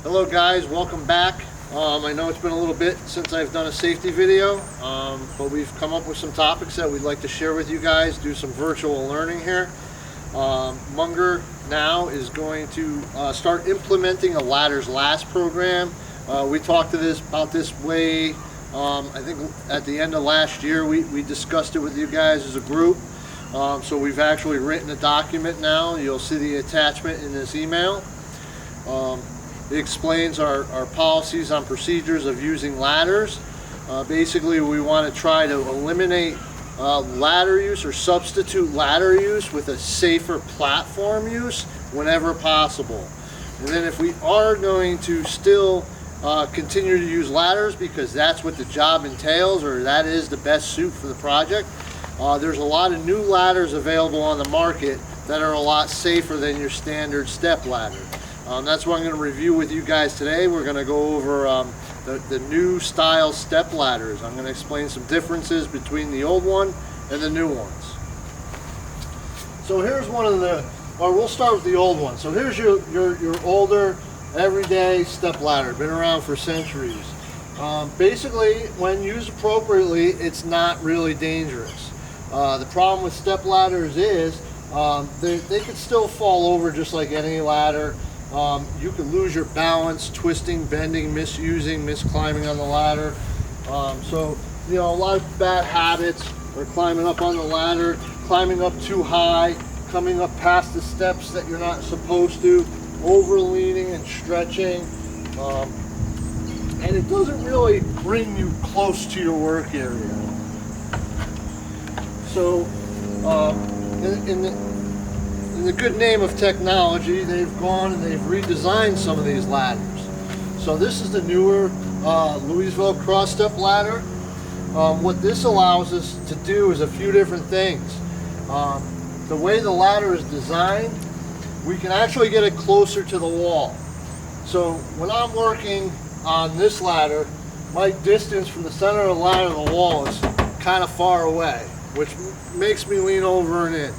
Hello guys, welcome back. I know it's been a little bit since I've done a safety video, but we've come up with some topics that we'd like to share with you guys, do some virtual learning here. Munger now is going to start implementing a Ladders Last program. We talked about this way, I think at the end of last year we discussed it with you guys as a group. So we've actually written a document now. You'll see the attachment in this email. It explains our policies on procedures of using ladders. Basically, we want to try to eliminate ladder use or substitute ladder use with a safer platform use whenever possible. And then if we are going to still continue to use ladders because that's what the job entails, or that is the best suit for the project, there's a lot of new ladders available on the market that are a lot safer than your standard step ladder. That's what I'm going to review with you guys today. We're going to go over the new style step ladders. I'm going to explain some differences between the old one and the new ones. So here's one of the, or we'll start with the old one. So here's your older everyday step ladder, been around for centuries. Basically, when used appropriately, it's not really dangerous. The problem with step ladders is they could still fall over just like any ladder. You could lose your balance, twisting, bending, misusing, misclimbing on the ladder. So, you know, a lot of bad habits are climbing up on the ladder, climbing up too high, coming up past the steps that you're not supposed to, over leaning and stretching. And it doesn't really bring you close to your work area. So, in the good name of technology, they've gone and they've redesigned some of these ladders. So this is the newer Louisville cross step ladder. What this allows us to do is a few different things. The way the ladder is designed, we can actually get it closer to the wall. So when I'm working on this ladder, my distance from the center of the ladder to the wall is kind of far away, which makes me lean over and in.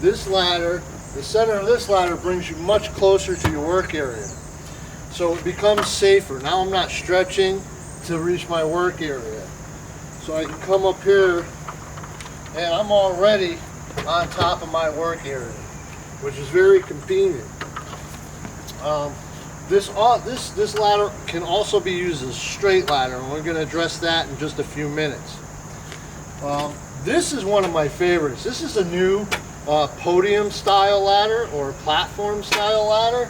This ladder, the center of this ladder brings you much closer to your work area. So it becomes safer. Now I'm not stretching to reach my work area. So I can come up here and I'm already on top of my work area, which is very convenient. This ladder can also be used as a straight ladder, and we're going to address that in just a few minutes. This is one of my favorites. This is a new podium style ladder or platform style ladder.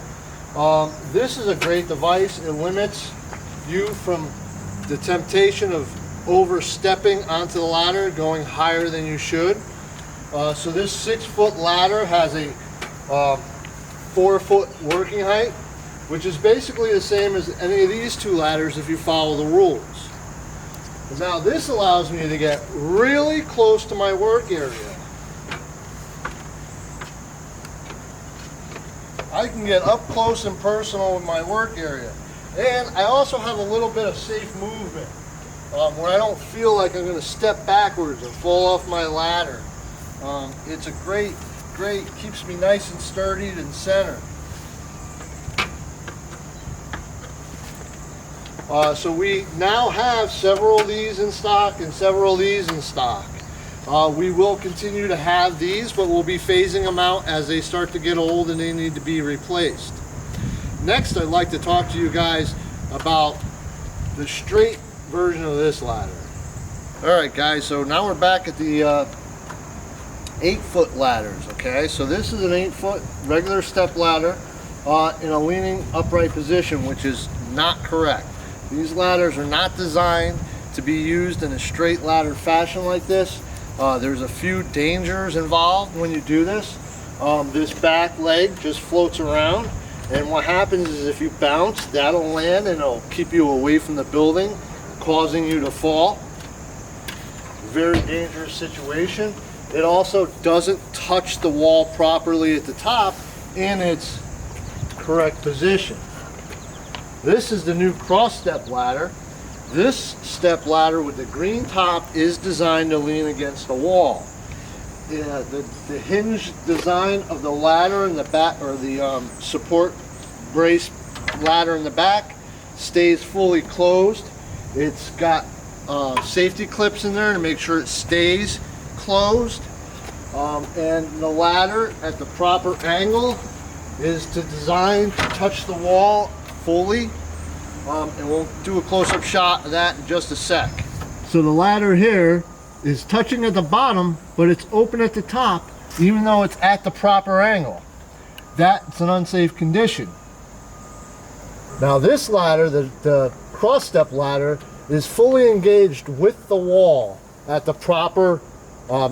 This is a great device. It limits you from the temptation of overstepping onto the ladder, going higher than you should. So this 6-foot ladder has a 4-foot working height, which is basically the same as any of these two ladders if you follow the rules. And now this allows me to get really close to my work area. I can get up close and personal with my work area. And I also have a little bit of safe movement where I don't feel like I'm going to step backwards and fall off my ladder. It's a great, keeps me nice and sturdy and centered. So we now have several of these in stock and several of these in stock. We will continue to have these, but we'll be phasing them out as they start to get old and they need to be replaced. Next, I'd like to talk to you guys about the straight version of this ladder. Alright guys, so now we're back at the 8-foot ladders, okay? So this is an 8-foot regular step ladder in a leaning upright position, which is not correct. These ladders are not designed to be used in a straight ladder fashion like this. There's a few dangers involved when you do this. This back leg just floats around, and what happens is if you bounce, that'll land and it'll keep you away from the building, causing you to fall. Very dangerous situation. It also doesn't touch the wall properly at the top in its correct position. This is the new cross step ladder. This step ladder with the green top is designed to lean against the wall. The hinge design of the ladder and the back, or the support brace ladder in the back stays fully closed. It's got safety clips in there to make sure it stays closed. And the ladder at the proper angle is designed to touch the wall fully. And we'll do a close-up shot of that in just a sec. So the ladder here is touching at the bottom, but it's open at the top, even though it's at the proper angle. That's an unsafe condition. Now this ladder, the cross-step ladder, is fully engaged with the wall at the proper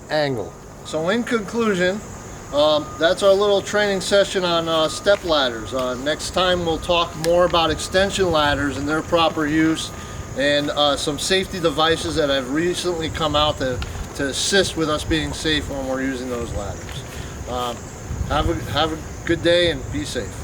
angle. So in conclusion, that's our little training session on step ladders. Next time we'll talk more about extension ladders and their proper use, and some safety devices that have recently come out to assist with us being safe when we're using those ladders. Have a good day and be safe.